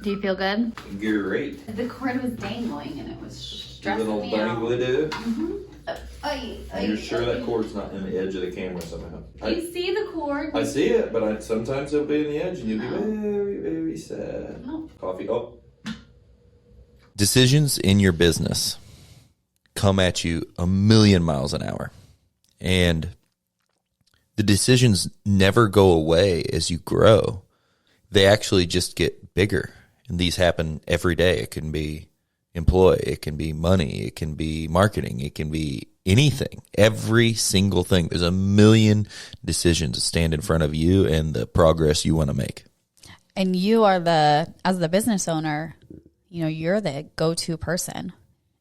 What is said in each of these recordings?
Do you feel good? Great. The cord was dangling and it was stressing Little me out. dangly dude. Mm-hmm. You're sure that cord's not in the edge of the camera somehow? You see the cord? I see it, but sometimes it'll be in the edge and you'll be very, very sad. No. Coffee. Oh. Decisions in your business come at you a million miles an hour. And the decisions never go away as you grow. They actually just get bigger. And these happen every day. It can be employee, it can be money, it can be marketing, it can be anything. Every single thing. There's a million decisions that stand in front of you and the progress you want to make. And you are as the business owner, you're the go-to person.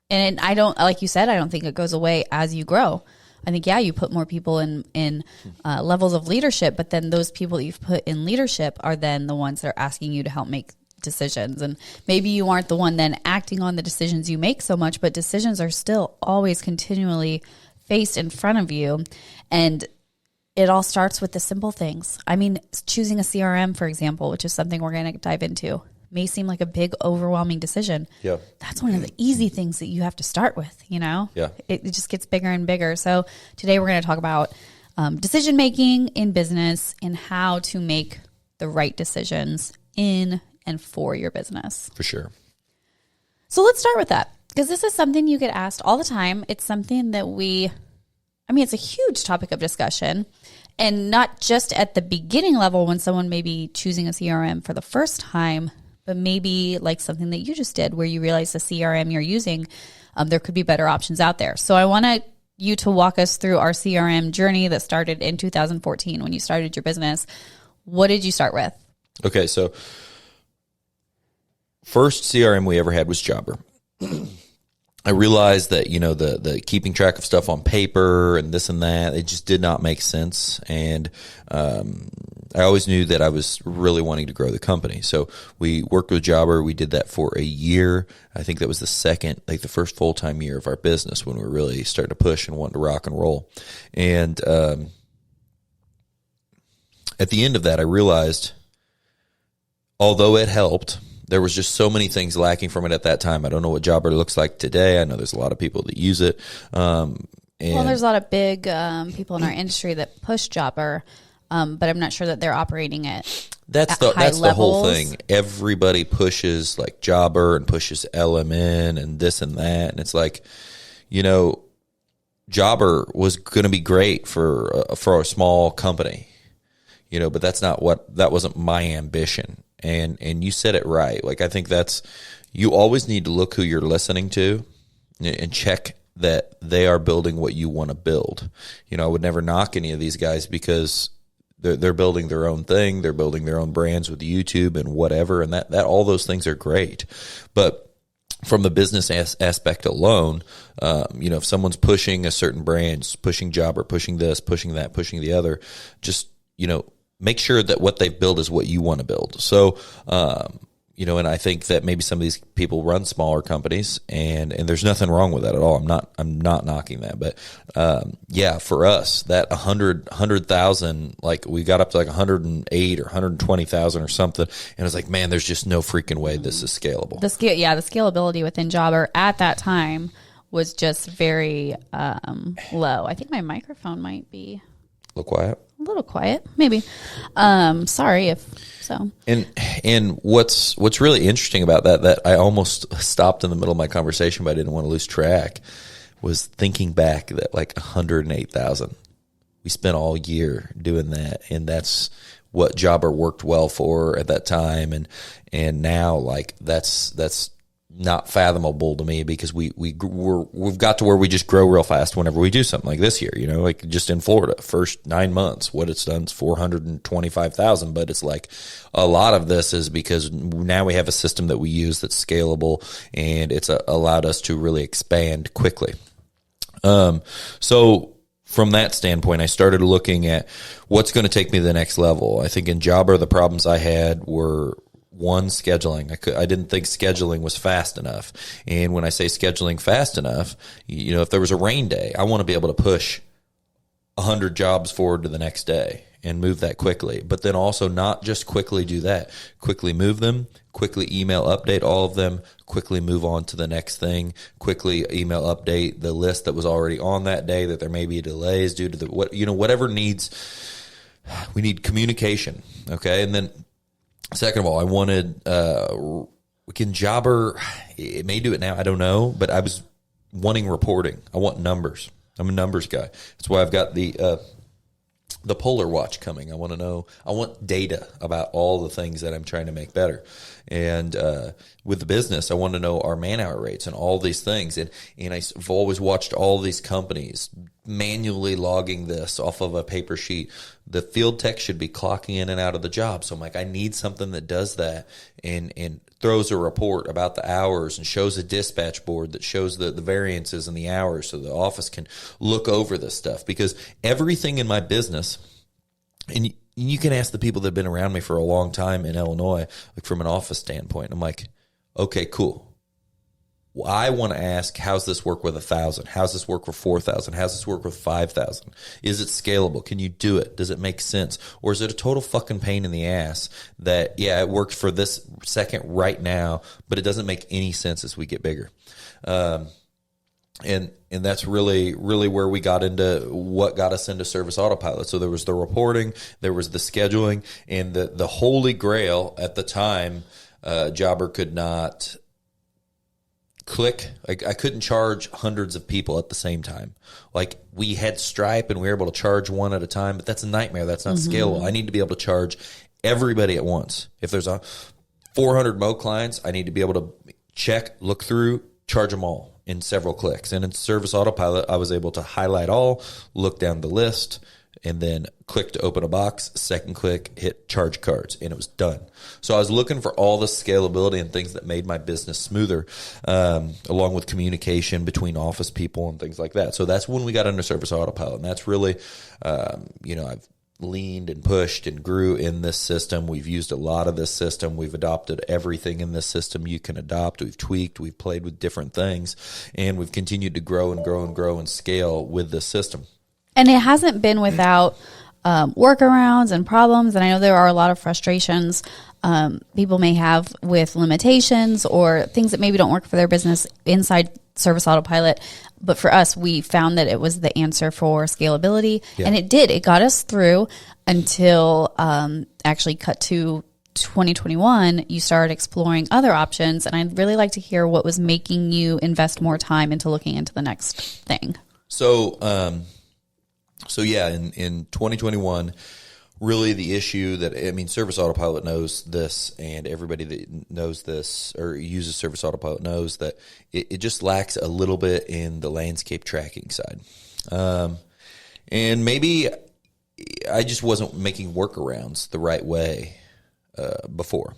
And I don't, like you said, I don't think it goes away as you grow. I think, you put more people in levels of leadership, but then those people that you've put in leadership are then the ones that are asking you to help make decisions. And maybe you aren't the one then acting on the decisions you make so much, but decisions are still always continually faced in front of you. And it all starts with the simple things. I mean, choosing a CRM, for example, which is something we're going to dive into, may seem like a big, overwhelming decision. Yeah. That's one of the easy things that you have to start with, Yeah. It just gets bigger and bigger. So today we're going to talk about decision-making in business and how to make the right decisions in and for your business. For sure. So let's start with that, because this is something you get asked all the time. It's something that it's a huge topic of discussion, and not just at the beginning level when someone may be choosing a CRM for the first time, but maybe like something that you just did where you realize the CRM you're using, there could be better options out there. So I want you to walk us through our CRM journey that started in 2014 when you started your business. What did you start with? Okay, so first CRM we ever had was Jobber. I realized that, the keeping track of stuff on paper and this and that, it just did not make sense. And I always knew that I was really wanting to grow the company. So we worked with Jobber. We did that for a year. I think that was the first full-time year of our business when we were really starting to push and wanting to rock and roll. And at the end of that, I realized, although it helped, there was just so many things lacking from it at that time. I don't know what Jobber looks like today. I know there's a lot of people that use it. Well, there's a lot of big people in our industry that push Jobber, but I'm not sure that they're operating it. That's the whole thing. Everybody pushes like Jobber and pushes LMN and this and that, and it's like, Jobber was going to be great for a small company, but that wasn't my ambition. And you said it right. Like, I think you always need to look who you're listening to and check that they are building what you want to build. I would never knock any of these guys because they're building their own thing. They're building their own brands with YouTube and whatever. And that all those things are great. But from the business aspect alone, if someone's pushing a certain brand, pushing Jobber, pushing this, pushing that, pushing the other, just, make sure that what they build is what you want to build. So, and I think that maybe some of these people run smaller companies, and there's nothing wrong with that at all. I'm not knocking that, but for us, that 100,000, like we got up to like 108 or 120,000 or something, and I was like, man, there's just no freaking way this is scalable. The scalability within Jobber at that time was just very low. I think my microphone might be a little quiet, maybe. Sorry if so. And what's really interesting about that I almost stopped in the middle of my conversation, but I didn't want to lose track, was thinking back that like 108,000. We spent all year doing that, and that's what Jobber worked well for at that time, and now like that's not fathomable to me, because we've got to where we just grow real fast whenever we do something like this year, like just in Florida, first 9 months, what it's done is 425,000, but it's like a lot of this is because now we have a system that we use that's scalable, and it's allowed us to really expand quickly. So from that standpoint, I started looking at what's going to take me to the next level. I think in Jobber, the problems I had were, one, scheduling. I didn't think scheduling was fast enough. And when I say scheduling fast enough, if there was a rain day, I want to be able to push 100 jobs forward to the next day. and move that quickly. But then also not just quickly do that, quickly move them, quickly email update all of them, quickly move on to the next thing, quickly email update the list that was already on that day that there may be delays due to whatever needs. We need communication. Okay. And then second of all, I wanted, can Jobber, it may do it now, I don't know, but I was wanting reporting. I want numbers. I'm a numbers guy. That's why I've got the Polar Watch coming. I want data about all the things that I'm trying to make better. And with the business, I want to know our man-hour rates and all these things. And I've always watched all these companies manually logging this off of a paper sheet. The field tech should be clocking in and out of the job. So I'm like, I need something that does that and throws a report about the hours and shows a dispatch board that shows the variances in the hours so the office can look over this stuff. Because everything in my business, and you can ask the people that have been around me for a long time in Illinois, like from an office standpoint, I'm like, okay, cool. Well, I want to ask, how's this work with 1,000? How's this work with 4,000? How's this work with 5,000? Is it scalable? Can you do it? Does it make sense? Or is it a total fucking pain in the ass that, yeah, it works for this second right now, but it doesn't make any sense as we get bigger? And that's really, really where we got into what got us into Service Autopilot. So there was the reporting, there was the scheduling, and the holy grail at the time, Jobber could not click. I couldn't charge hundreds of people at the same time. Like we had Stripe and we were able to charge one at a time, but that's a nightmare. That's not scalable. I need to be able to charge everybody at once. If there's 400 Mo clients, I need to be able to check, look through, charge them all in several clicks. And in Service Autopilot, I was able to highlight all, look down the list, and then click to open a box, second click, hit charge cards, and it was done. So I was looking for all the scalability and things that made my business smoother, along with communication between office people and things like that. So that's when we got under Service Autopilot, and that's really, I've leaned and pushed and grew in this system. We've used a lot of this system. We've adopted everything in this system you can adopt. We've tweaked. We've played with different things, and we've continued to grow and grow and grow and scale with this system. And it hasn't been without workarounds and problems. And I know there are a lot of frustrations people may have with limitations or things that maybe don't work for their business inside Service Autopilot. But for us, we found that it was the answer for scalability. Yeah. And it did. It got us through until actually cut to 2021, you started exploring other options. And I'd really like to hear what was making you invest more time into looking into the next thing. So yeah, in 2021, really the issue that, Service Autopilot knows this, and everybody that knows this or uses Service Autopilot knows that it just lacks a little bit in the landscape tracking side. And maybe I just wasn't making workarounds the right way before.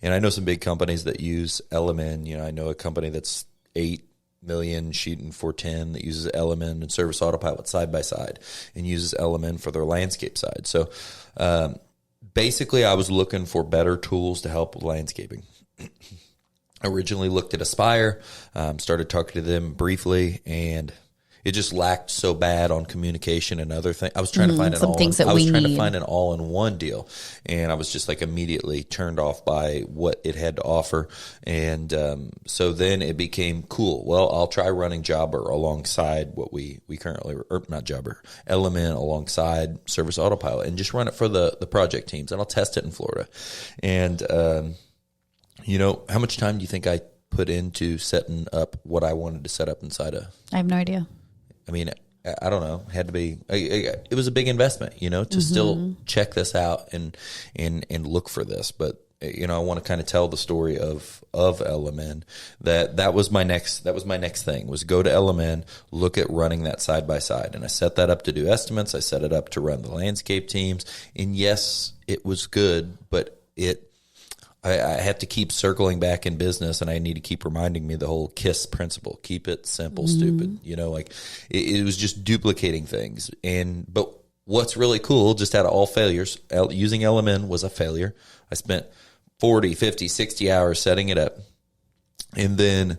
And I know some big companies that use LMN. I know a company that's 8 million shooting for 10 that uses LMN and Service Autopilot side by side and uses LMN for their landscape side. So basically I was looking for better tools to help with landscaping. Originally looked at Aspire, started talking to them briefly, and it just lacked so bad on communication and other things. I was trying to find to find an all-in-one deal, and I was just like immediately turned off by what it had to offer. And so then it became cool. Well, I'll try running Jobber alongside what we currently, or not Jobber, Element alongside Service Autopilot, and just run it for the project teams, and I'll test it in Florida. And how much time do you think I put into setting up what I wanted to set up inside of? I have no idea. I don't know. It had to be. It was a big investment, to still check this out and look for this. But I want to kind of tell the story of LMN. That was my next thing, was go to LMN, look at running that side by side, and I set that up to do estimates. I set it up to run the landscape teams, and yes, it was good, but I have to keep circling back in business, and I need to keep reminding me the whole KISS principle. Keep it simple, stupid. It was just duplicating things. But what's really cool, just out of all failures, using LMN was a failure. I spent 40, 50, 60 hours setting it up. And then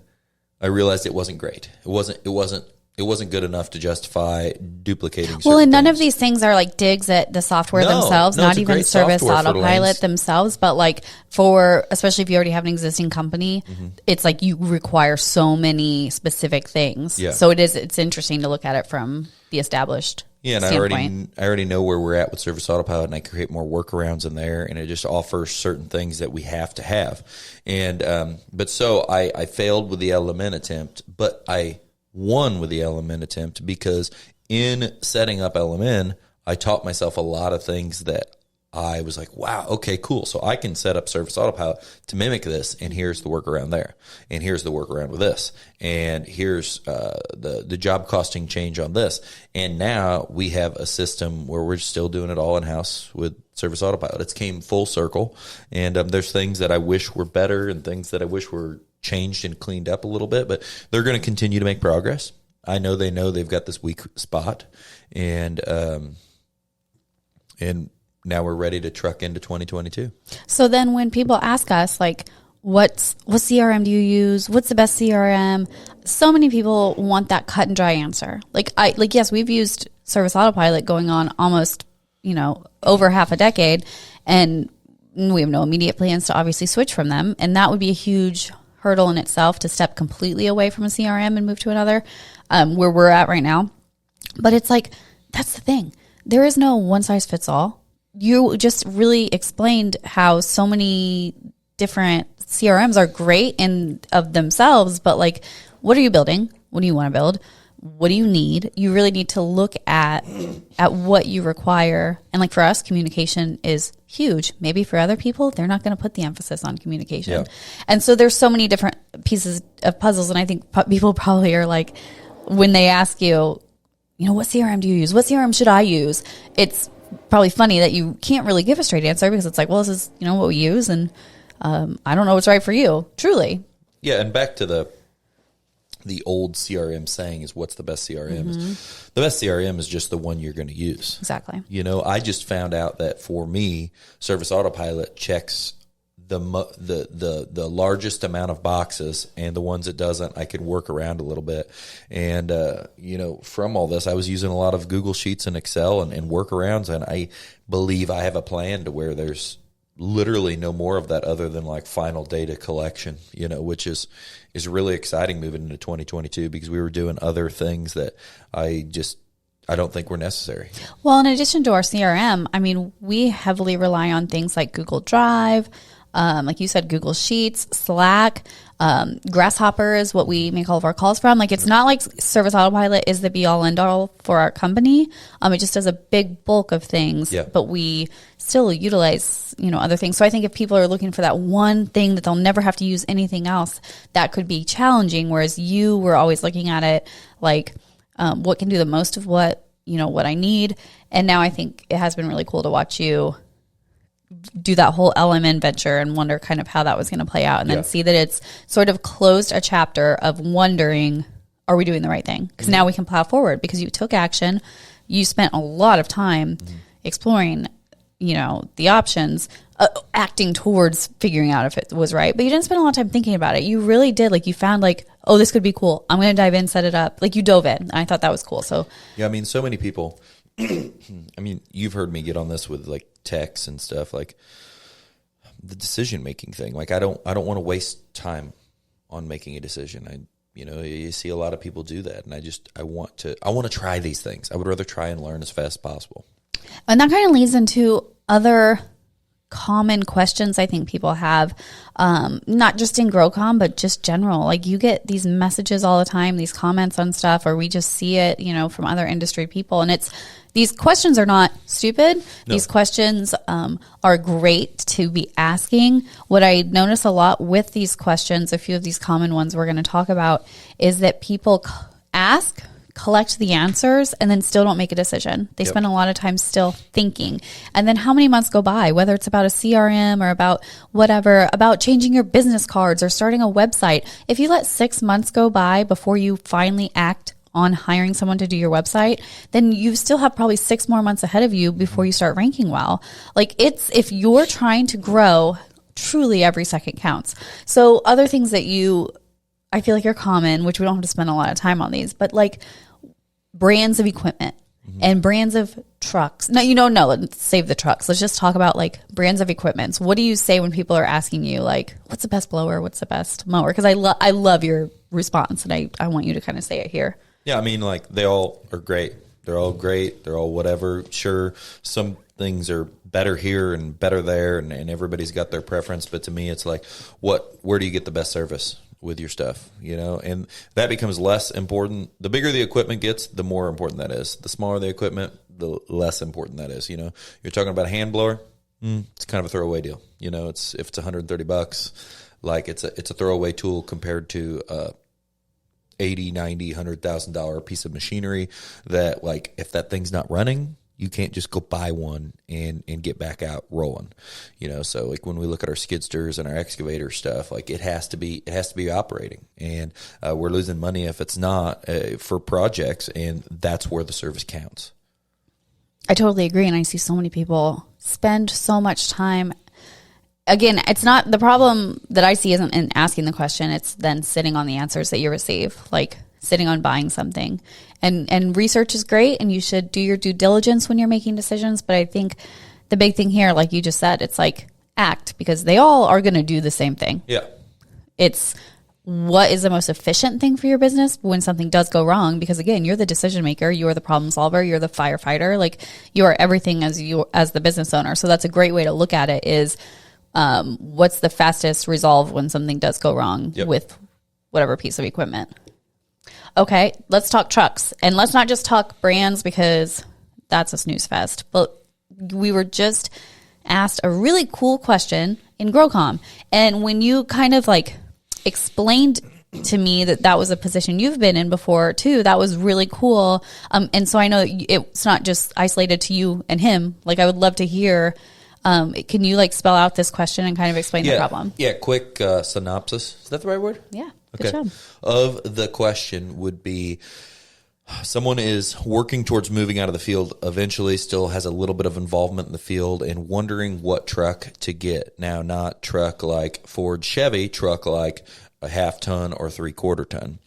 I realized it wasn't great. It wasn't It wasn't good enough to justify duplicating. Well, and none things. of these things are like digs at the software themselves, No, not it's a even great service software for autopilot lanes. themselves, but like for, especially if you already have an existing company, it's like you require so many specific things. Yeah. So it's interesting to look at it from the established Yeah, and standpoint. I already know where we're at with Service Autopilot, and I create more workarounds in there, and it just offers certain things that we have to have. And but so I failed with the element attempt, but I won with the element attempt because in setting up LMN, I taught myself a lot of things that I was like, wow, okay, cool. So I can set up Service Autopilot to mimic this, and here's the workaround there, and here's the workaround with this, and here's the job costing change on this. And now we have a system where we're still doing it all in-house with Service Autopilot. It's came full circle, and there's things that I wish were better and things that I wish were changed and cleaned up a little bit, but they're going to continue to make progress. I know they've got this weak spot, and now we're ready to truck into 2022. So then when people ask us, like, what CRM do you use? What's the best CRM? So many people want that cut and dry answer. Yes, we've used Service Autopilot going on almost, over half a decade, and we have no immediate plans to obviously switch from them. And that would be a huge hurdle in itself to step completely away from a CRM and move to another, where we're at right now. But it's like, that's the thing. There is no one size fits all. You just really explained how so many different CRMs are great in of themselves, but like, what are you building? What do you want to build? What do you need? You really need to look at what you require. And like for us, communication is huge. Maybe for other people, they're not going to put the emphasis on communication. Yeah. And so there's so many different pieces of puzzles. And I think people probably are like, when they ask you, what CRM do you use? What CRM should I use? It's probably funny that you can't really give a straight answer because it's like, well, this is, what we use. And I don't know what's right for you, truly. Yeah, and back to the old CRM saying is what's the best CRM is. The best CRM is just the one you're going to use. Exactly. I just found out that for me, Service Autopilot checks the largest amount of boxes, and the ones it doesn't, I could work around a little bit. And from all this, I was using a lot of Google Sheets and Excel and workarounds, and I believe I have a plan to where there's literally no more of that other than like final data collection, which is really exciting moving into 2022 because we were doing other things that I don't think were necessary. Well, in addition to our CRM, we heavily rely on things like Google Drive, like you said, Google Sheets, Slack, Grasshopper is what we make all of our calls from. Like, it's not like Service Autopilot is the be all end all for our company. It just does a big bulk of things, but we still utilize, other things. So I think if people are looking for that one thing that they'll never have to use anything else, that could be challenging. Whereas you were always looking at it like, what can do the most of what I need. And now I think it has been really cool to watch you do that whole LMN venture and wonder kind of how that was going to play out, and then see that it's sort of closed a chapter of wondering, are we doing the right thing? Because now we can plow forward because you took action. You spent a lot of time exploring, the options, acting towards figuring out if it was right, but you didn't spend a lot of time thinking about it. You really did. Like, you found like, oh, this could be cool. I'm going to dive in, set it up. Like, you dove in. I thought that was cool. So so many people, you've heard me get on this with like techs and stuff, like the decision-making thing. Like, I don't want to waste time on making a decision. You see a lot of people do that, and I want to try these things. I would rather try and learn as fast as possible. And that kind of leads into other common questions I think people have, not just in GrowCom, but just general. Like, you get these messages all the time, these comments on stuff, or we just see it, from other industry people. And these questions are not stupid. No. These questions are great to be asking. What I notice a lot with these questions, a few of these common ones we're going to talk about, is that people ask, collect the answers, and then still don't make a decision. They spend a lot of time still thinking. And then how many months go by, whether it's about a CRM or about whatever, about changing your business cards or starting a website. If you let 6 months go by before you finally act on hiring someone to do your website, then you still have probably 6 more months ahead of you before you start ranking well. Like, if you're trying to grow, truly every second counts. So other things that I feel like are common, which we don't have to spend a lot of time on these, but like, brands of equipment and brands of trucks. No, no, let's save the trucks. Let's just talk about like brands of equipment. What do you say when people are asking you like, what's the best blower? What's the best mower? Because I love your response, and I want you to kind of say it here. Yeah, I mean, like, they all are great. They're all great. They're all whatever. Sure, some things are better here and better there, and everybody's got their preference. But to me, it's like, where do you get the best service with your stuff, and that becomes less important. The bigger the equipment gets, the more important that is. The smaller the equipment, the less important that is. You're talking about a hand blower, it's kind of a throwaway deal. If it's $130, like, it's a throwaway tool compared to $80, $90, $100,000 piece of machinery that, like, if that thing's not running, you can't just go buy one and get back out rolling, So like when we look at our skidsters and our excavator stuff, like it has to be operating, and we're losing money if it's not for projects, and that's where the service counts. I totally agree, and I see so many people spend so much time. Again, it's not the problem that I see isn't in asking the question; it's then sitting on the answers that you receive, like sitting on buying something. And research is great, and you should do your due diligence when you're making decisions. But I think the big thing here, like you just said, it's like act, because they all are going to do the same thing. Yeah. It's what is the most efficient thing for your business when something does go wrong, because again, you're the decision maker, you're the problem solver, you're the firefighter, like you are everything as the business owner. So that's a great way to look at it is what's the fastest resolve when something does go wrong with whatever piece of equipment. Okay, let's talk trucks. And let's not just talk brands, because that's a snooze fest. But we were just asked a really cool question in GrowCom. And when you kind of like explained to me that was a position you've been in before too, that was really cool. And so I know it's not just isolated to you and him. Like, I would love to hear, can you like spell out this question and kind of explain the problem? Yeah, quick synopsis. Is that the right word? Yeah. Okay. Good job. Of the question would be, someone is working towards moving out of the field, eventually still has a little bit of involvement in the field, and wondering what truck to get. Now, not truck like Ford, Chevy, truck like a half-ton or three-quarter ton.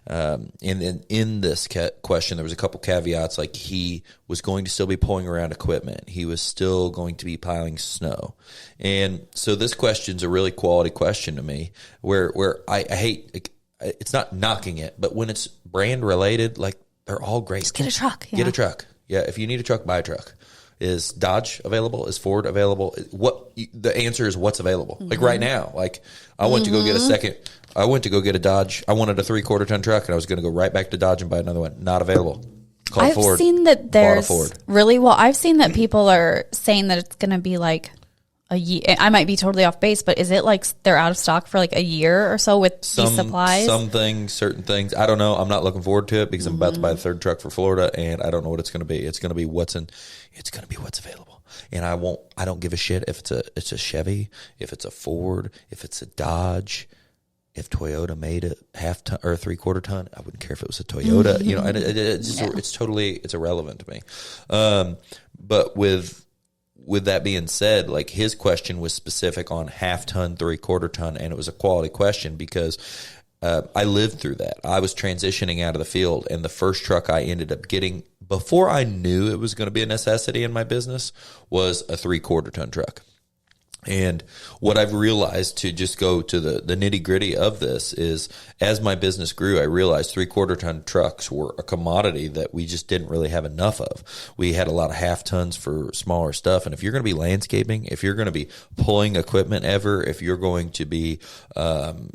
And then in this question, there was a couple caveats, like he was going to still be pulling around equipment. He was still going to be piling snow. And so this question's a really quality question to me, where I hate, it's not knocking it, but when it's brand related, like, they're all great. Just get a truck. Get a truck. Yeah. If you need a truck, buy a truck. Is Dodge available? Is Ford available? The answer is what's available. Like right now, like I went to go get a Dodge. I wanted a 3/4 ton truck, and I was going to go right back to Dodge and buy another one. Not available. Call I've Ford. seen that there's Bought a Ford. really well. I've seen that people are saying that it's going to be like a year. I might be totally off base, but is it like they're out of stock for like a year or so with these supplies? Some things, certain things. I don't know. I'm not looking forward to it because I'm about to buy the third truck for Florida, and I don't know what it's going to be. It's going to be what's available. And I don't give a shit if it's a Chevy, if it's a Ford, if it's a Dodge. If Toyota made a half ton or a 3/4 ton, I wouldn't care if it was a Toyota. And it's irrelevant to me. But with that being said, like, his question was specific on half ton, 3/4 ton, and it was a quality question because I lived through that. I was transitioning out of the field, and the first truck I ended up getting before I knew it was going to be a necessity in my business was a 3/4 ton truck. And what I've realized, to just go to the nitty gritty of this, is as my business grew, I realized 3/4 ton trucks were a commodity that we just didn't really have enough of. We had a lot of half tons for smaller stuff. And if you're going to be landscaping, if you're going to be pulling equipment if you're going to be,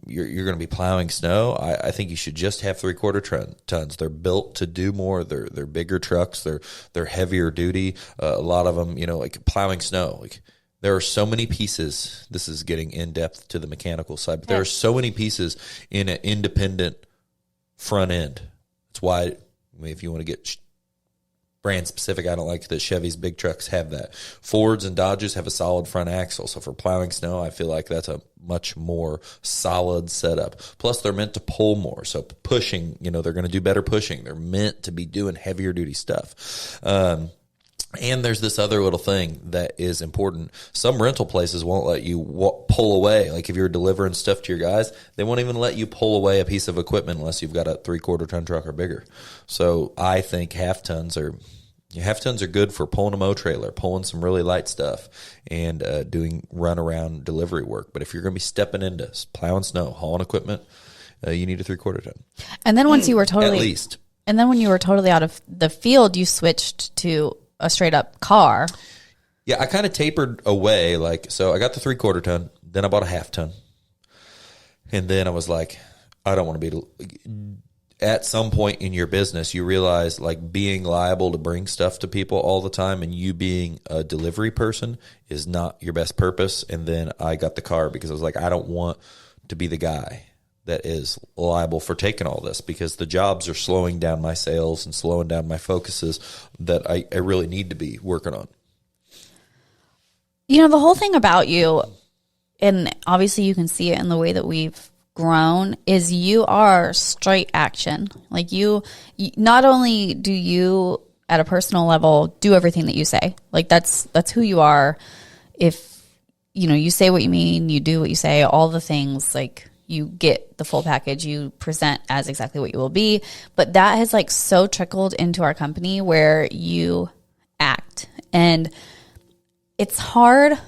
you're going to be plowing snow, I think you should just have 3/4 tons. They're built to do more. They're bigger trucks. They're heavier duty. A lot of them, like plowing snow, like, there are so many pieces. This is getting in depth to the mechanical side, but there are so many pieces in an independent front end. That's why, if you want to get brand specific, I don't like that Chevy's big trucks have that. Fords and Dodges have a solid front axle. So for plowing snow, I feel like that's a much more solid setup. Plus, they're meant to pull more. So pushing, they're going to do better pushing. They're meant to be doing heavier duty stuff. And there's this other little thing that is important. Some rental places won't let you pull away. Like if you're delivering stuff to your guys, they won't even let you pull away a piece of equipment unless you've got a 3/4 ton truck or bigger. So I think half tons are good for pulling a mow trailer, pulling some really light stuff, and doing run around delivery work. But if you're going to be stepping into plowing snow, hauling equipment, you need a 3/4 ton. And then once you were totally at least, and then when you were totally out of the field, you switched to a straight up car. Yeah, I kind of tapered away. So I got the 3/4 ton, then I bought a half ton. And then I was like, I don't want to be, at some point in your business, you realize like being liable to bring stuff to people all the time and you being a delivery person is not your best purpose. And then I got the car because I was like, I don't want to be the guy that is liable for taking all this, because the jobs are slowing down my sales and slowing down my focuses that I really need to be working on. You know, the whole thing about you, and obviously you can see it in the way that we've grown, is you are straight action. Like you not only do you at a personal level do everything that you say, like that's who you are. If, you know, you say what you mean, you do what you say, all the things, like you get the full package, you present as exactly what you will be. But that has like so trickled into our company where you act. And it's hard.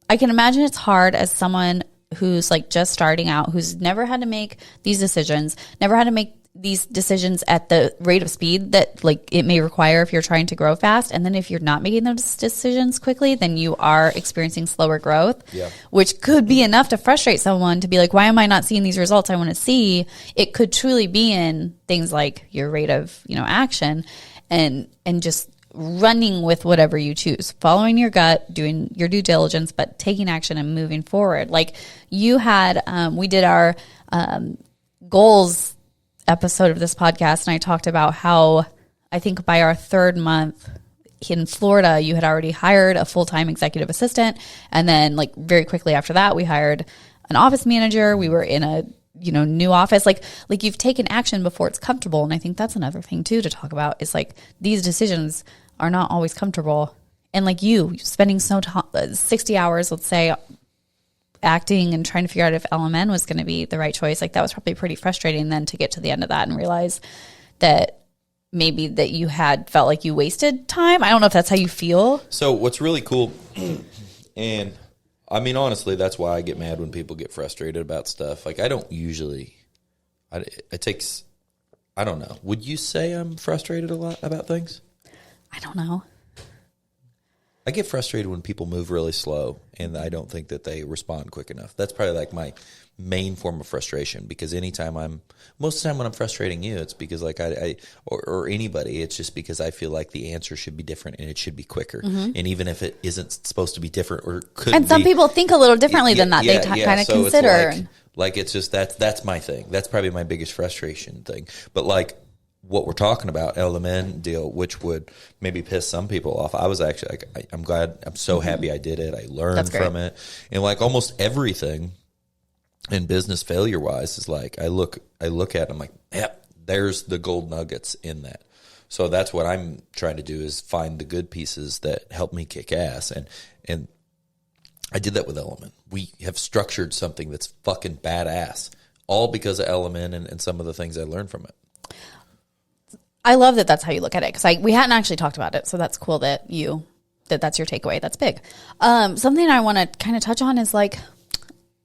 I can imagine it's hard as someone who's like just starting out, who's never had to make these decisions, never had to make these decisions at the rate of speed that like it may require if you're trying to grow fast. And then if you're not making those decisions quickly, then you are experiencing slower growth, which could be enough to frustrate someone to be like, why am I not seeing these results I want to see? It could truly be in things like your rate of, you know, action and just running with whatever you choose, following your gut, doing your due diligence, but taking action and moving forward. Like you had, we did our goals episode of this podcast, and I talked about how I think by our 3rd month in Florida, you had already hired a full-time executive assistant. And then like very quickly after that, we hired an office manager. We were in a, you know, new office. Like you've taken action before it's comfortable. And I think that's another thing too to talk about is like these decisions are not always comfortable. And like you spending 60 hours, let's say, acting and trying to figure out if LMN was going to be the right choice, like that was probably pretty frustrating then to get to the end of that and realize that maybe that you had felt like you wasted time. I don't know if that's how you feel. So what's really cool, and I mean, honestly, that's why I get mad when people get frustrated about stuff. Like I don't usually, it takes, I don't know. Would you say I'm frustrated a lot about things? I don't know. I get frustrated when people move really slow and I don't think that they respond quick enough. That's probably like my main form of frustration, because most of the time when I'm frustrating you, it's because like or anybody, it's just because I feel like the answer should be different and it should be quicker. Mm-hmm. And even if it isn't supposed to be different or could and some people think a little differently than that. They kind of so consider. It's like it's just that's my thing. That's probably my biggest frustration thing. But like, what we're talking about, LMN deal, which would maybe piss some people off. I was actually, like, I'm glad, I'm so happy I did it. I learned from it. And like almost everything in business failure wise is like, I look at it, I'm like, yep, there's the gold nuggets in that. So that's what I'm trying to do, is find the good pieces that help me kick ass. And I did that with LMN. We have structured something that's fucking badass, all because of LMN and some of the things I learned from it. I love that that's how you look at it, because we hadn't actually talked about it, so that's cool that that's your takeaway. That's big. Something I want to kind of touch on is like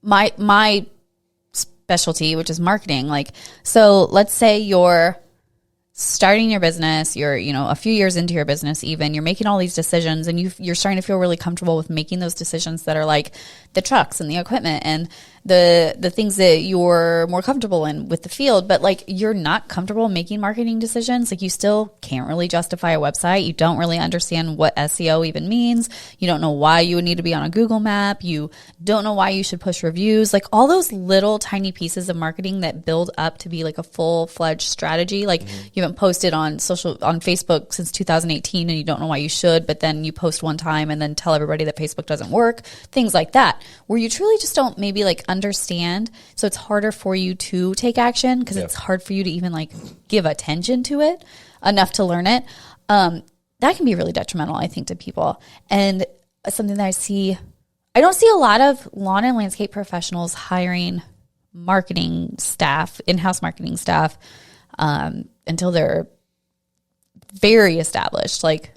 my specialty, which is marketing. Like, so let's say you're starting your business, you're, you know, a few years into your business, even you're making all these decisions, and you're starting to feel really comfortable with making those decisions that are like the trucks and the equipment and the things that you're more comfortable in with the field, but like you're not comfortable making marketing decisions. Like you still can't really justify a website. You don't really understand what SEO even means. You don't know why you would need to be on a Google map. You don't know why you should push reviews. Like all those little tiny pieces of marketing that build up to be like a full-fledged strategy. Like you haven't posted on Facebook since 2018 and you don't know why you should, but then you post one time and then tell everybody that Facebook doesn't work. Things like that, where you truly just don't maybe like understand. So it's harder for you to take action because it's hard for you to even like give attention to it enough to learn it. that can be really detrimental, I think, to people. And something that I don't see a lot of lawn and landscape professionals hiring marketing staff, in-house marketing staff, until they're very established. Like,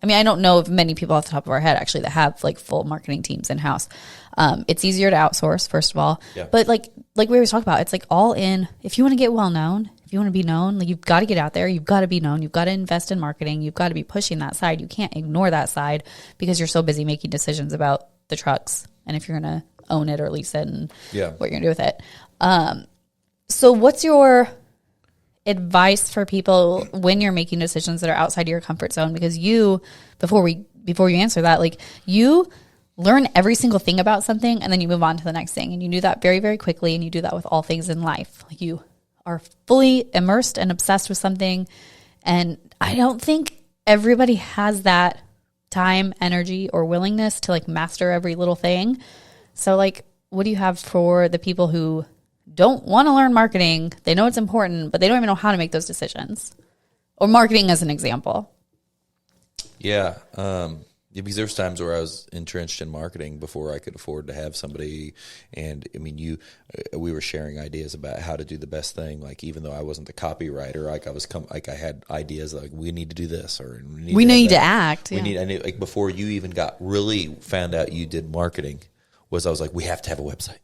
I mean, I don't know of many people off the top of our head actually that have like full marketing teams in-house. It's easier to outsource, first of all. Yeah. But like we always talk about, it's like all in. If you want to get well known, if you want to be known, like you've got to get out there. You've got to be known. You've got to invest in marketing. You've got to be pushing that side. You can't ignore that side because you're so busy making decisions about the trucks and if you're going to own it or lease it and what you're going to do with it. So what's your advice for people when you're making decisions that are outside of your comfort zone? Because before you answer that, like you learn every single thing about something and then you move on to the next thing. And you do that very, very quickly. And you do that with all things in life. Like you are fully immersed and obsessed with something. And I don't think everybody has that time, energy, or willingness to like master every little thing. So like, what do you have for the people who don't want to learn marketing? They know it's important, but they don't even know how to make those decisions. Or marketing as an example. Yeah. Because there's times where I was entrenched in marketing before I could afford to have somebody. And I mean, we were sharing ideas about how to do the best thing. Like, even though I wasn't the copywriter, like I had ideas like, we need to do this, or we need to act. I knew, like, before you even found out you did marketing, I was like, we have to have a website.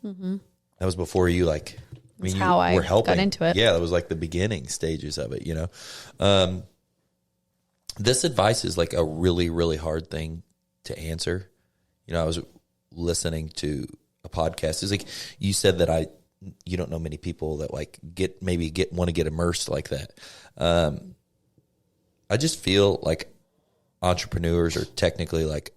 Mm-hmm. That was before you, like, I mean, you were helping. Got into it. Yeah, that was like the beginning stages of it, you know. This advice is like a really, really hard thing to answer. You know, I was listening to a podcast. It's like, you said that you don't know many people that like want to get immersed like that. I just feel like entrepreneurs are technically like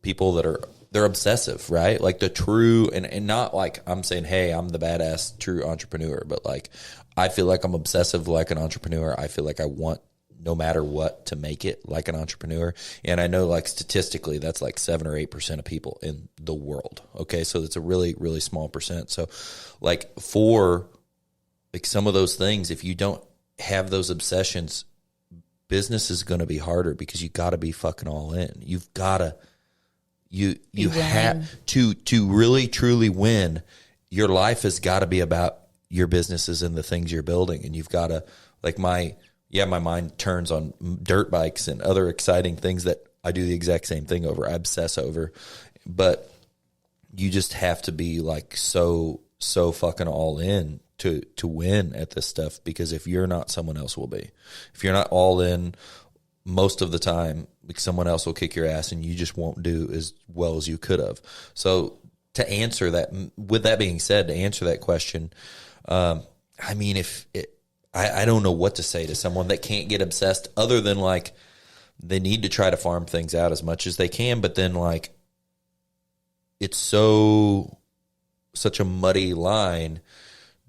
people that they're obsessive, right? Like the true, and not like I'm saying, hey, I'm the badass true entrepreneur, but like I feel like I'm obsessive like an entrepreneur. I feel like I want, no matter what, to make it like an entrepreneur. And I know, like, statistically, that's like 7 or 8% of people in the world. Okay. So it's a really, really small percent. So like for like some of those things, if you don't have those obsessions, business is going to be harder because you got to be fucking all in. You've got to, you have to really truly win. Your life has got to be about your businesses and the things you're building. And you've got to, like, my mind turns on dirt bikes and other exciting things that I do the exact same thing over. I obsess over, but you just have to be like so fucking all in to win at this stuff, because if you're not, someone else will be. If you're not all in most of the time, like, someone else will kick your ass and you just won't do as well as you could have. So to answer that, with that being said, to answer that question, I mean, I don't know what to say to someone that can't get obsessed, other than like they need to try to farm things out as much as they can. But then, like, it's such a muddy line,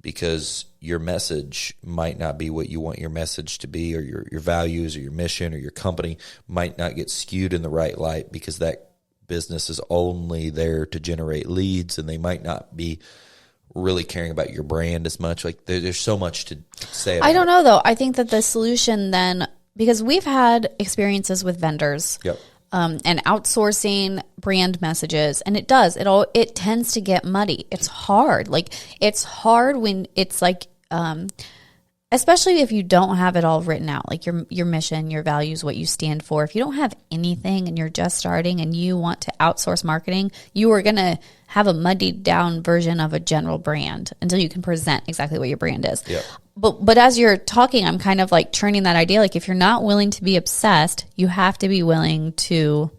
because your message might not be what you want your message to be, or your values or your mission or your company might not get skewed in the right light, because that business is only there to generate leads, and they might not be really caring about your brand as much. Like, there's so much to say about I don't know, though. I think that the solution then, because we've had experiences with vendors, and outsourcing brand messages, and it tends to get muddy. It's hard. Like, it's hard when it's like, especially if you don't have it all written out, like your mission, your values, what you stand for. If you don't have anything and you're just starting and you want to outsource marketing, you are going to have a muddied down version of a general brand until you can present exactly what your brand is. Yep. But as you're talking, I'm kind of like turning that idea. Like, if you're not willing to be obsessed, you have to be willing to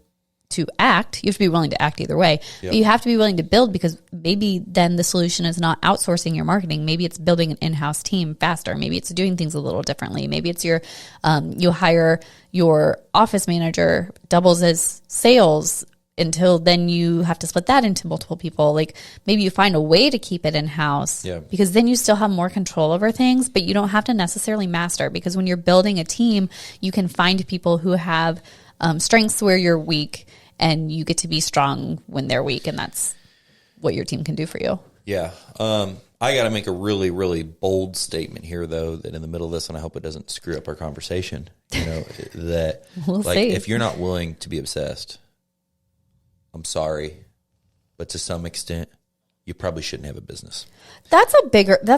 act. You have to be willing to act either way. Yep. But you have to be willing to build, because maybe then the solution is not outsourcing your marketing. Maybe it's building an in-house team faster. Maybe it's doing things a little differently. Maybe it's you hire your office manager, doubles as sales, until then you have to split that into multiple people. Like, maybe you find a way to keep it in-house, because then you still have more control over things, but you don't have to necessarily master, because when you're building a team, you can find people who have strengths where you're weak, and you get to be strong when they're weak, and that's what your team can do for you. Yeah. I got to make a really, really bold statement here, though, that in the middle of this, and I hope it doesn't screw up our conversation, that We'll like see. if you're not willing to be obsessed, I'm sorry, but to some extent, you probably shouldn't have a business. That's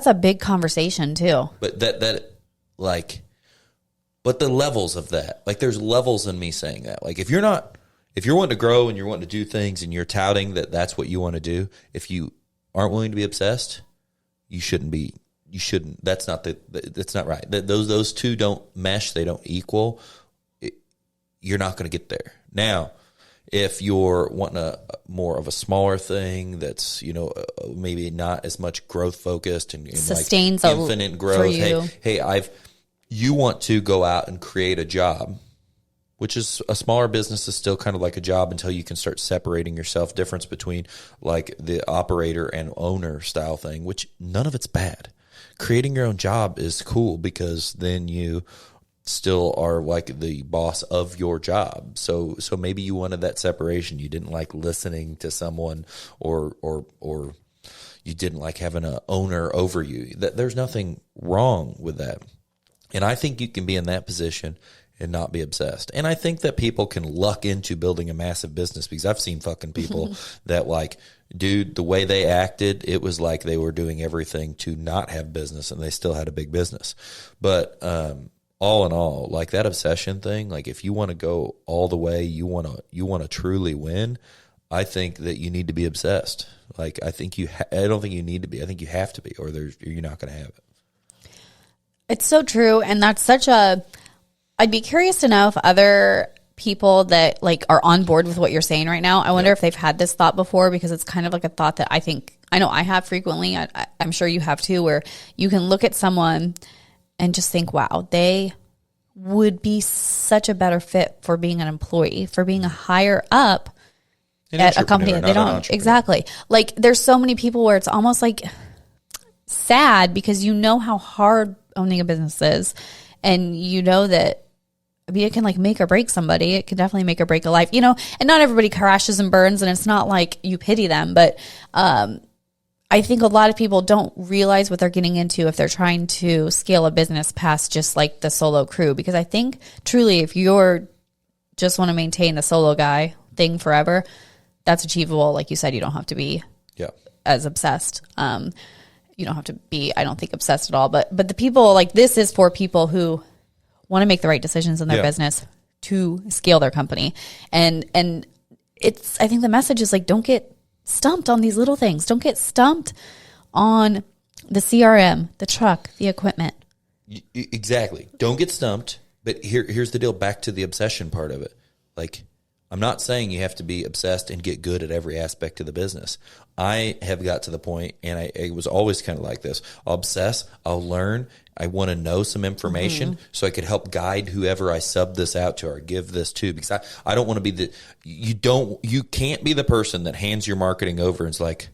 a big conversation too. But but the levels of that, like there's levels in me saying that. Like if you're wanting to grow and you're wanting to do things and you're touting that that's what you want to do, if you aren't willing to be obsessed, you shouldn't. That's not right. Those two don't mesh. They don't equal. You're not going to get there. Now, if you're wanting a more of a smaller thing that's, maybe not as much growth focused and sustains like infinite growth. For you. You want to go out and create a job, which is a smaller business is still kind of like a job until you can start separating yourself. Difference between like the operator and owner style thing, which none of it's bad. Creating your own job is cool because then you still are like the boss of your job. So maybe you wanted that separation. You didn't like listening to someone or you didn't like having an owner over you. There's nothing wrong with that. And I think you can be in that position and not be obsessed. And I think that people can luck into building a massive business because I've seen fucking people that like, dude, the way they acted, it was like they were doing everything to not have business and they still had a big business. But, all in all, like that obsession thing, like if you want to go all the way, you want to truly win, I think that you need to be obsessed. Like I think I don't think you need to be. I think you have to be, or you're not going to have it. It's so true, and that's I'd be curious to know if other people that like are on board with what you're saying right now. I wonder if they've had this thought before, because it's kind of like a thought that I know I have frequently. I'm sure you have too, where you can look at someone and just think, wow, they would be such a better fit for being an employee, for being a higher up at a company that they don't. Exactly. Like there's so many people where it's almost like sad because you know how hard owning a business is. And you know that, I mean, it can like make or break somebody. It can definitely make or break a life, and not everybody crashes and burns, and it's not like you pity them, but, I think a lot of people don't realize what they're getting into if they're trying to scale a business past just like the solo crew. Because I think truly, if you're just want to maintain the solo guy thing forever, that's achievable. Like you said, you don't have to be as obsessed. You don't have to be, I don't think, obsessed at all. But the people, like this is for people who want to make the right decisions in their business to scale their company. And it's, I think the message is like, don't get stumped on these little things. Don't get stumped on the CRM, the truck, the equipment. Exactly. Don't get stumped. But here's the deal. Back to the obsession part of it. Like, I'm not saying you have to be obsessed and get good at every aspect of the business. I have got to the point, and I was always kind of like this. I'll obsess. I'll learn. I want to know some information so I could help guide whoever I sub this out to or give this to, because I don't want to be you can't be the person that hands your marketing over and is like,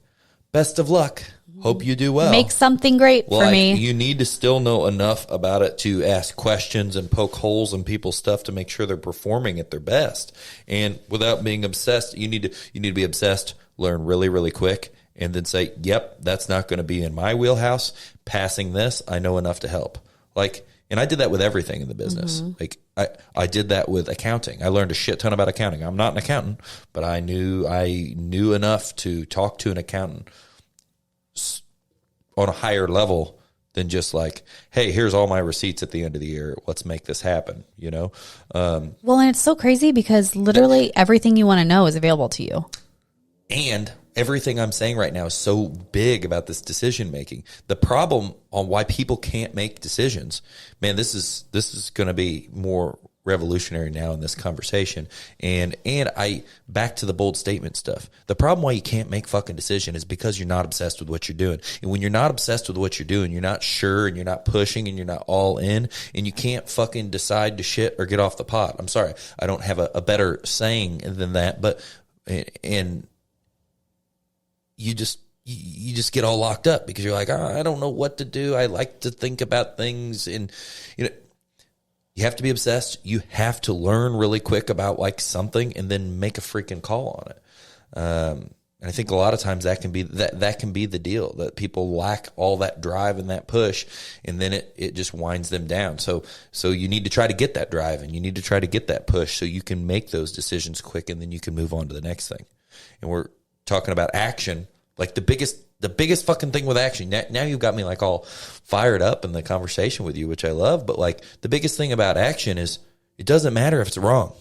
best of luck. Hope you do well. Make something great for me. You need to still know enough about it to ask questions and poke holes in people's stuff to make sure they're performing at their best. And without being obsessed, you need to be obsessed, learn really, really quick, and then say, yep, that's not going to be in my wheelhouse. Passing this, I know enough to help. Like, and I did that with everything in the business. Like I did that with accounting. I learned a shit ton about accounting. I'm not an accountant, but I knew enough to talk to an accountant on a higher level than just like, hey, here's all my receipts at the end of the year. Let's make this happen, Well, and it's so crazy because literally everything you want to know is available to you. And everything I'm saying right now is so big about this decision making. The problem on why people can't make decisions, man, this is going to be more revolutionary now in this conversation. And I back to the bold statement stuff. The problem why you can't make fucking decision is because you're not obsessed with what you're doing. And when you're not obsessed with what you're doing, you're not sure and you're not pushing and you're not all in, and you can't fucking decide to shit or get off the pot. I'm sorry. I don't have a better saying than that, but and you just get all locked up because you're like, I don't know what to do. I like to think about things, and you have to be obsessed. You have to learn really quick about like something and then make a freaking call on it. And I think a lot of times that can be the deal, that people lack all that drive and that push, and then it just winds them down. So you need to try to get that drive, and you need to try to get that push so you can make those decisions quick, and then you can move on to the next thing. And we're talking about action, like the biggest fucking thing with action. Now you've got me like all fired up in the conversation with you, which I love. But like the biggest thing about action is it doesn't matter if it's wrong.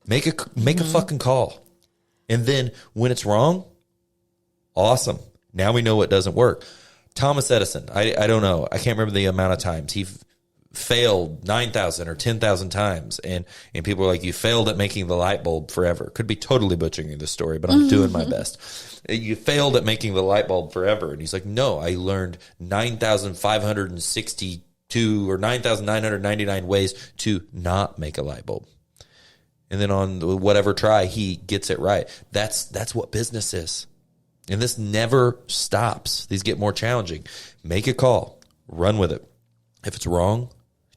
Make a fucking call. And then when it's wrong, awesome. Now we know what doesn't work. Thomas Edison, I don't know. I can't remember the amount of times he failed 9,000 or 10,000 times. And people are like, you failed at making the light bulb forever. Could be totally butchering the story, but I'm doing my best. You failed at making the light bulb forever. And he's like, no, I learned 9,562 or 9,999 ways to not make a light bulb. And then on whatever try, he gets it right. That's what business is. And this never stops. These get more challenging. Make a call. Run with it. If it's wrong,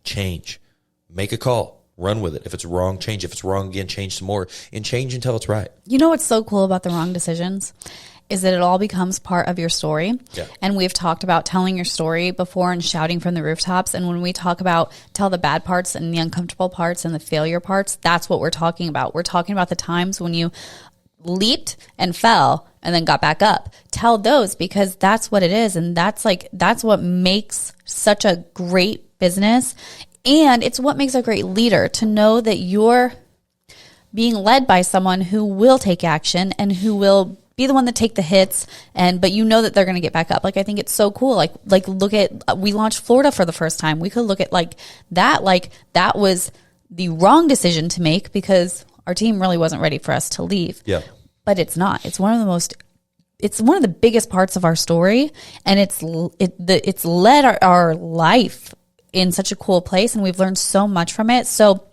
change. Make a call. Run with it. If it's wrong, change. If it's wrong again, change some more. And change until it's right. You know what's so cool about the wrong decisions? Is that it all becomes part of your story. Yeah. And we've talked about telling your story before and shouting from the rooftops. And when we talk about tell the bad parts and the uncomfortable parts and the failure parts, that's what we're talking about. We're talking about the times when you leaped and fell and then got back up. Tell those, because that's what it is. And that's what makes such a great business. And it's what makes a great leader, to know that you're being led by someone who will take action and who will be the one that take the hits, but you know that they're going to get back up. Like, I think it's so cool. Like look at, we launched Florida for the first time. We could look at that was the wrong decision to make because our team really wasn't ready for us to leave. Yeah. But it's not. It's one of the biggest parts of our story, and it's led our life in such a cool place, and we've learned so much from it. So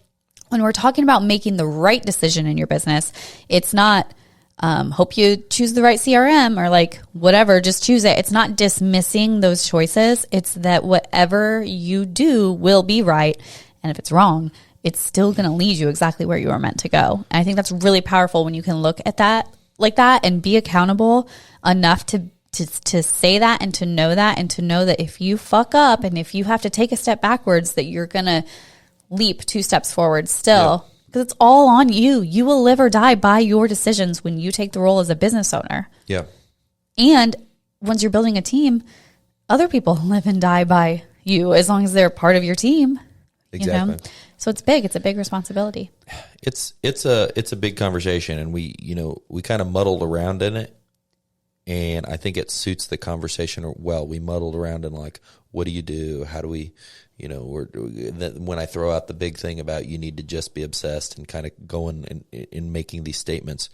when we're talking about making the right decision in your business, it's not hope you choose the right CRM or like whatever, just choose it. It's not dismissing those choices. It's that whatever you do will be right. And if it's wrong, it's still going to lead you exactly where you are meant to go. And I think that's really powerful when you can look at that like that and be accountable enough to say that and to know that, and to know that if you fuck up and if you have to take a step backwards, that you're going to leap 2 steps forward still. Yeah. Because it's all on you. You will live or die by your decisions when you take the role as a business owner. Yeah. And once you're building a team, other people live and die by you as long as they're part of your team. Exactly. You know? So it's big. It's a big responsibility. It's a big conversation, and we kind of muddled around in it. And I think it suits the conversation well. We muddled around in like, what do you do? How do we, when I throw out the big thing about you need to just be obsessed and kind of going and making these statements,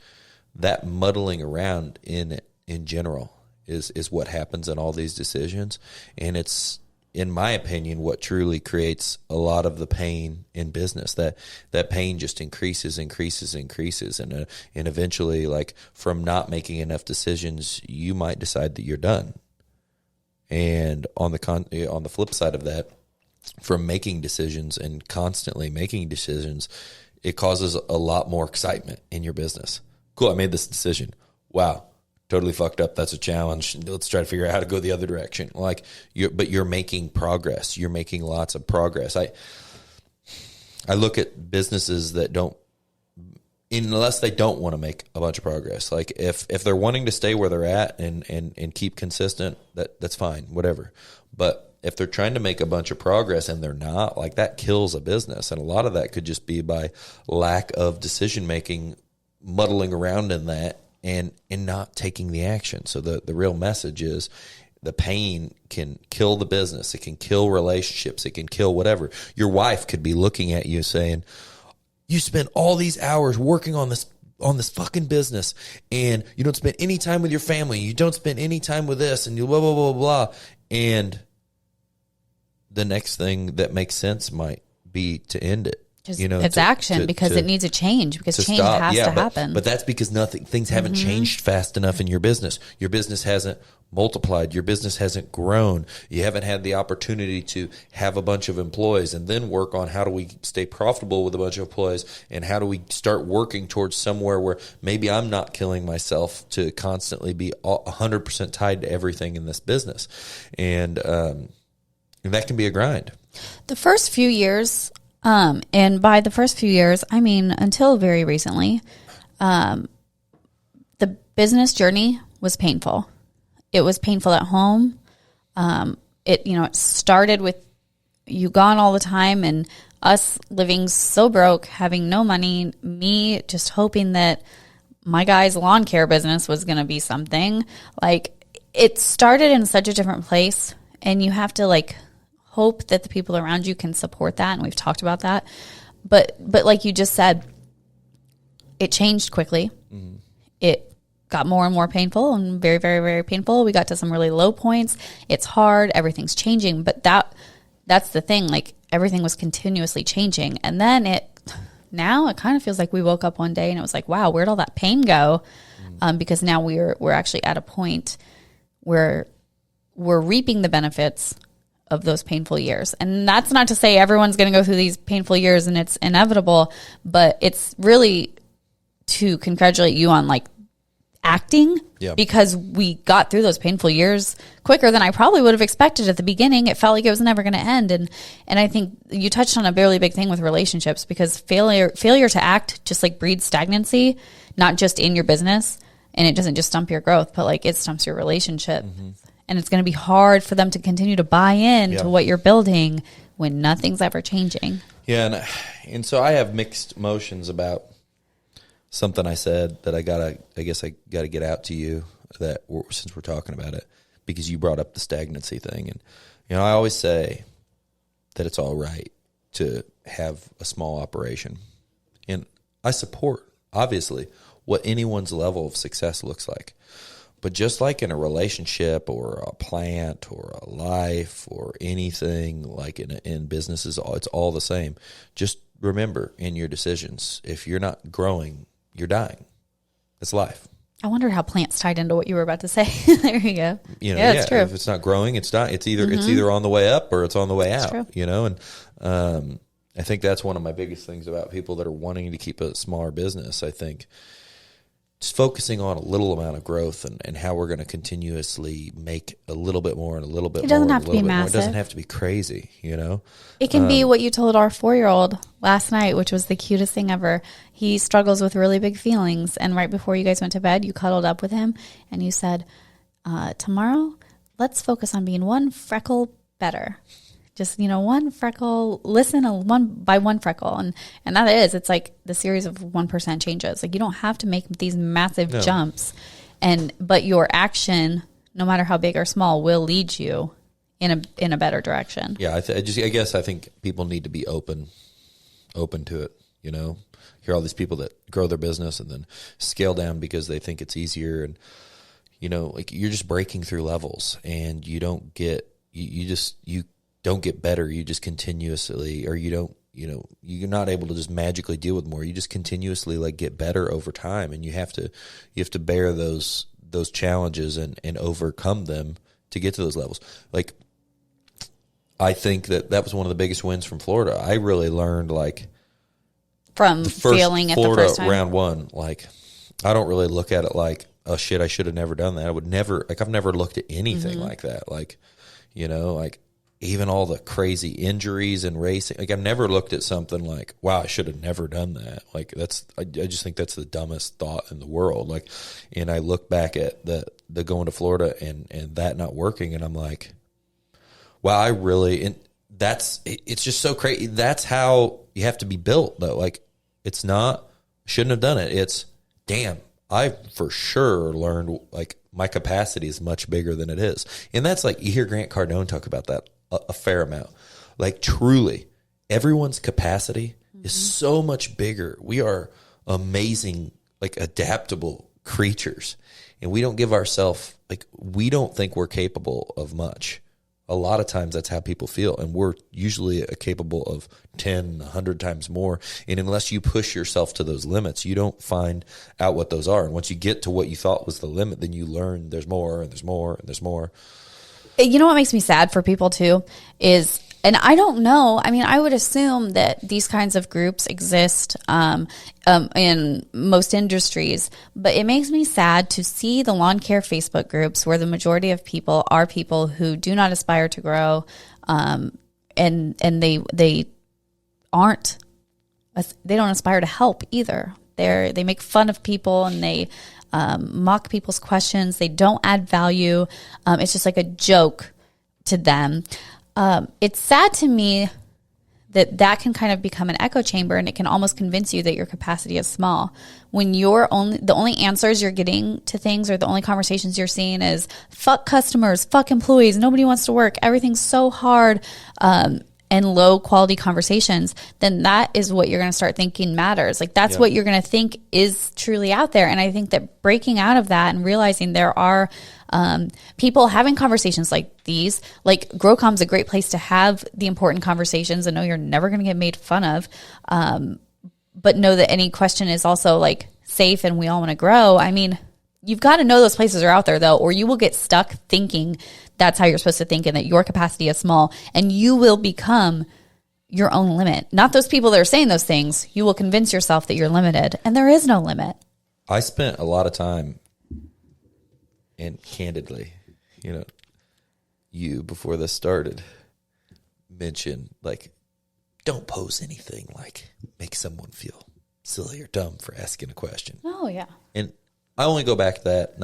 that muddling around in general is what happens in all these decisions. And it's, in my opinion, what truly creates a lot of the pain in business. That pain just increases, and eventually, like, from not making enough decisions, you might decide that you're done. And on the flip side of that, from making decisions and constantly making decisions, it causes a lot more excitement in your business. Cool, I made this decision. Wow. Totally fucked up. That's a challenge. Let's try to figure out how to go the other direction. But you're making progress. You're making lots of progress. I look at businesses that don't, unless they don't want to make a bunch of progress. Like if they're wanting to stay where they're at and keep consistent, that's fine, whatever. But if they're trying to make a bunch of progress and they're not, like, that kills a business. And a lot of that could just be by lack of decision making, muddling around in that, and not taking the action. So the real message is the pain can kill the business. It can kill relationships. It can kill whatever. Your wife could be looking at you saying, you spend all these hours working on this fucking business, and you don't spend any time with your family. You don't spend any time with this, and you blah, blah, blah, blah. And the next thing that makes sense might be to end it. Just, it's action because it needs a change, because change has to happen. But that's because things haven't changed fast enough in your business. Your business hasn't multiplied. Your business hasn't grown. You haven't had the opportunity to have a bunch of employees and then work on how do we stay profitable with a bunch of employees, and how do we start working towards somewhere where maybe I'm not killing myself to constantly be 100% tied to everything in this business. And that can be a grind. The first few years, and by the first few years, I mean until very recently, the business journey was painful. It was painful at home. It started with you gone all the time and us living so broke, having no money, me just hoping that my guy's lawn care business was going to be something. Like, it started in such a different place, and you have to hope that the people around you can support that, and we've talked about that. But like you just said, it changed quickly. Mm-hmm. It got more and more painful, and very, very, very painful. We got to some really low points. It's hard. Everything's changing. But that's the thing. Everything was continuously changing. And then now it kind of feels like we woke up one day and it was like, wow, where'd all that pain go? Because now we're actually at a point where we're reaping the benefits of those painful years. And that's not to say everyone's going to go through these painful years and it's inevitable, but it's really to congratulate you on acting, because we got through those painful years quicker than I probably would have expected at the beginning. It felt like it was never going to end. And I think you touched on a really big thing with relationships, because failure to act just breeds stagnancy, not just in your business. And it doesn't just stump your growth, but it stumps your relationship. Mm-hmm. And it's going to be hard for them to continue to buy in to what you're building when nothing's ever changing. Yeah. And so I have mixed emotions about something I said that I guess I gotta get out to you, that since we're talking about it, because you brought up the stagnancy thing. And, I always say that it's all right to have a small operation. And I support, obviously, what anyone's level of success looks like. But just like in a relationship or a plant or a life or anything in businesses, it's all the same. Just remember in your decisions, if you're not growing, you're dying. It's life. I wonder how plants tied into what you were about to say. There you go. It's true. If it's not growing, it's not. It's either on the way up or it's on the way out. True. And I think that's one of my biggest things about people that are wanting to keep a smaller business. I think just focusing on a little amount of growth and how we're going to continuously make a little bit more and a little bit more. It doesn't have to be massive. It doesn't have to be crazy, It can be what you told our 4-year-old last night, which was the cutest thing ever. He struggles with really big feelings. And right before you guys went to bed, you cuddled up with him and you said, tomorrow, let's focus on being one freckle better. Just, one freckle, listen one by one freckle. And that is, it's the series of 1% changes. You don't have to make these massive jumps. But your action, no matter how big or small, will lead you in a better direction. Yeah, I guess I think people need to be open to it, Hear all these people that grow their business and then scale down because they think it's easier. And, you're just breaking through levels and you don't get, you don't get better. You just continuously, or you don't, you're not able to just magically deal with more. You just continuously get better over time, and you have to bear those challenges and overcome them to get to those levels. I think that was one of the biggest wins from Florida. I really learned from failing at the first time. Round one, I don't really look at it oh shit, I should have never done that. I would never, I've never looked at anything like that. Even all the crazy injuries and racing, I've never looked at something wow, I should have never done that. I just think that's the dumbest thought in the world. And I look back at the going to Florida and that not working, and I'm wow, it's just so crazy. That's how you have to be built, though. It's not, shouldn't have done it. It's, damn, I for sure learned, my capacity is much bigger than it is. And that's you hear Grant Cardone talk about that a fair amount. Truly, everyone's capacity is so much bigger. We are amazing, adaptable creatures. And we don't give ourselves, we don't think we're capable of much. a lot of times that's how people feel. And we're usually capable of 10, 100 times more. And unless you push yourself to those limits, you don't find out what those are. And once you get to what you thought was the limit, then you learn there's more and there's more and there's more. You know what makes me sad for people too is, and I don't know, I mean, I would assume that these kinds of groups exist in most industries, but it makes me sad to see the lawn care Facebook groups where the majority of people are people who do not aspire to grow, and they don't aspire to help either. They make fun of people and they mock people's questions. They don't add value. It's just like a joke to them. It's sad to me that can kind of become an echo chamber, and it can almost convince you that your capacity is small. When the only answers you're getting to things, or the only conversations you're seeing is fuck customers, fuck employees, nobody wants to work, everything's so hard, and low quality conversations, then that is what you're going to start thinking matters. Like that's what you're going to think is truly out there. And I think that breaking out of that and realizing there are people having conversations like these, like GrowCom's a great place to have the important conversations and know you're never going to get made fun of. But know that any question is also like safe and we all want to grow. I mean, you've got to know those places are out there though, or you will get stuck thinking that's how you're supposed to think and that your capacity is small, and you will become your own limit. Not those people that are saying those things. You will convince yourself that you're limited, and there is no limit. I spent a lot of time, and candidly, you before this started mentioned like, don't pose anything like make someone feel silly or dumb for asking a question. Oh yeah. And I only go back to that.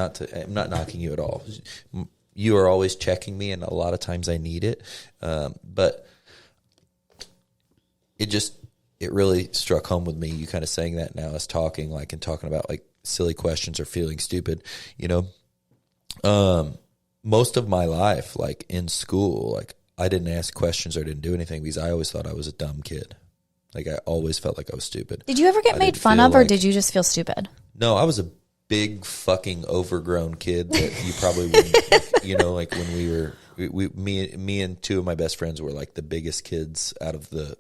I'm not knocking you at all. You are always checking me, and a lot of times I need it. But it really struck home with me. You kind of saying that now as talking about like silly questions or feeling stupid, most of my life, like in school, like I didn't ask questions or didn't do anything because I always thought I was a dumb kid. Like I always felt like I was stupid. Did you ever get made fun of, or did you just feel stupid? No, I was a big fucking overgrown kid that you probably wouldn't, like when me and two of my best friends were like the biggest kids out of the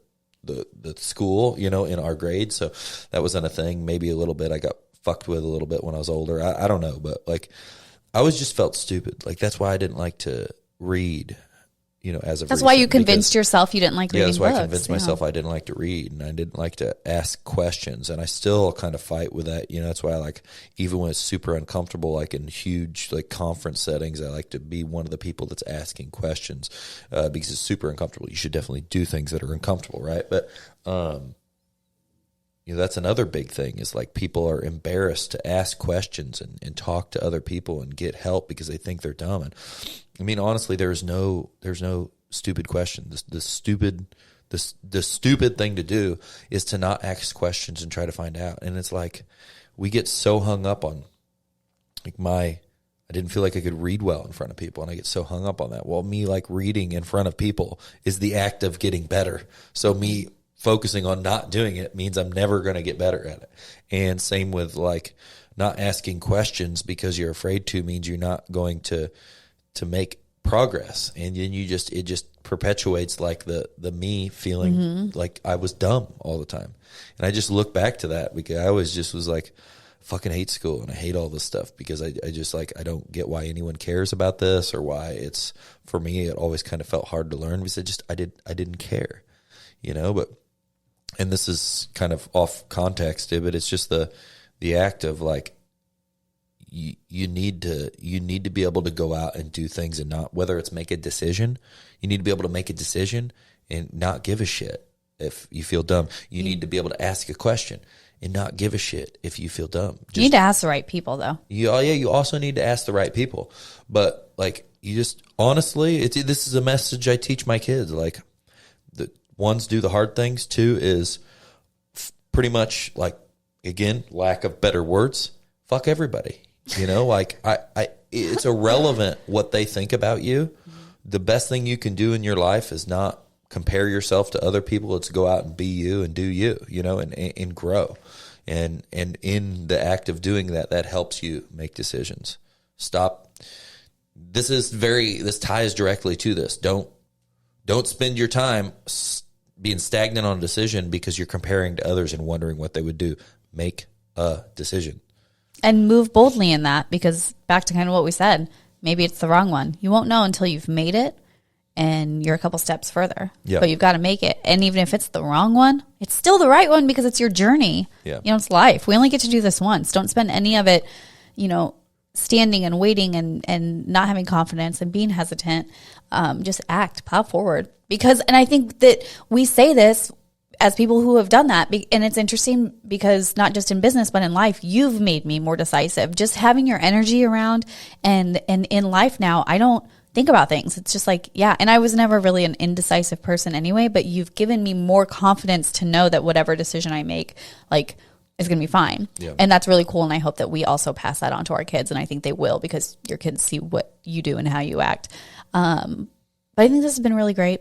school, in our grade. So that wasn't a thing. Maybe a little bit. I got fucked with a little bit when I was older. I don't know, but like I always just felt stupid. Like that's why I didn't like to read. That's why you convinced yourself you didn't like reading books. Yeah, that's why I convinced myself I didn't like to read, and I didn't like to ask questions, and I still kind of fight with that. That's why I like, even when it's super uncomfortable, like in huge like conference settings, I like to be one of the people that's asking questions because it's super uncomfortable. You should definitely do things that are uncomfortable, right? But that's another big thing is like people are embarrassed to ask questions and talk to other people and get help because they think they're dumb. And I mean, honestly, there's no stupid question. The stupid thing to do is to not ask questions and try to find out. And it's like we get so hung up on like I didn't feel like I could read well in front of people, and I get so hung up on that. Well, me like reading in front of people is the act of getting better. So me focusing on not doing it means I'm never going to get better at it. And same with like not asking questions because you're afraid to means you're not going to make progress. And then it just perpetuates like the me feeling like I was dumb all the time. And I just look back to that because I always just was like, fucking hate school and I hate all this stuff because I just like, I don't get why anyone cares about this or why it's, for me, it always kind of felt hard to learn because I didn't care, but, and this is kind of off context, but it's just the act of like, you need to be able to go out and do things and not, whether it's make a decision, you need to be able to make a decision and not give a shit if you feel dumb. You need to be able to ask a question and not give a shit if you feel dumb. You need to ask the right people though. You also need to ask the right people. But like, you just, honestly, this is a message I teach my kids. Like, the ones do the hard things. Two is pretty much like, again, lack of better words, fuck everybody. Like it's irrelevant what they think about you. The best thing you can do in your life is not compare yourself to other people. It's go out and be you and do you, and grow. And in the act of doing that, that helps you make decisions. Stop this ties directly to this. Don't spend your time being stagnant on a decision because you're comparing to others and wondering what they would do. Make a decision. And move boldly in that, because back to kind of what we said, maybe it's the wrong one. You won't know until you've made it and you're a couple steps further. Yeah. But you've got to make it. And even if it's the wrong one, it's still the right one because it's your journey. Yeah. You know, it's life. We only get to do this once. Don't spend any of it, you know, standing and waiting and not having confidence and being hesitant. Just act, plow forward. And I think that we say this as people who have done that. And it's interesting because not just in business, but in life, you've made me more decisive. Just having your energy around and in life now, I don't think about things. It's just like, yeah. And I was never really an indecisive person anyway, but you've given me more confidence to know that whatever decision I make, like, is going to be fine. Yeah. And that's really cool. And I hope that we also pass that on to our kids. And I think they will, because your kids see what you do and how you act. But I think this has been really great.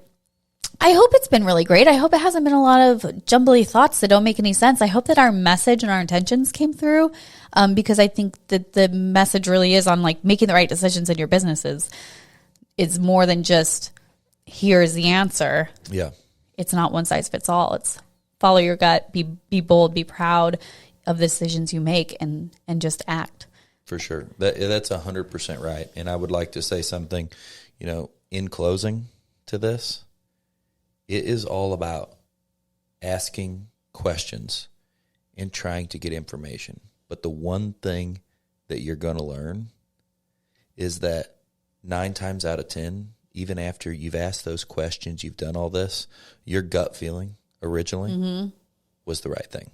I hope it's been really great. I hope it hasn't been a lot of jumbly thoughts that don't make any sense. I hope that our message and our intentions came through, because I think that the message really is on, like, making the right decisions in your businesses. It's more than just, here's the answer. Yeah. It's not one size fits all. It's follow your gut, be bold, be proud of the decisions you make, and just act. For sure. That's 100% right. And I would like to say something, you know, in closing to this. It is all about asking questions and trying to get information. But the one thing that you're going to learn is that 9 times out of 10, even after you've asked those questions, you've done all this, your gut feeling originally was the right thing.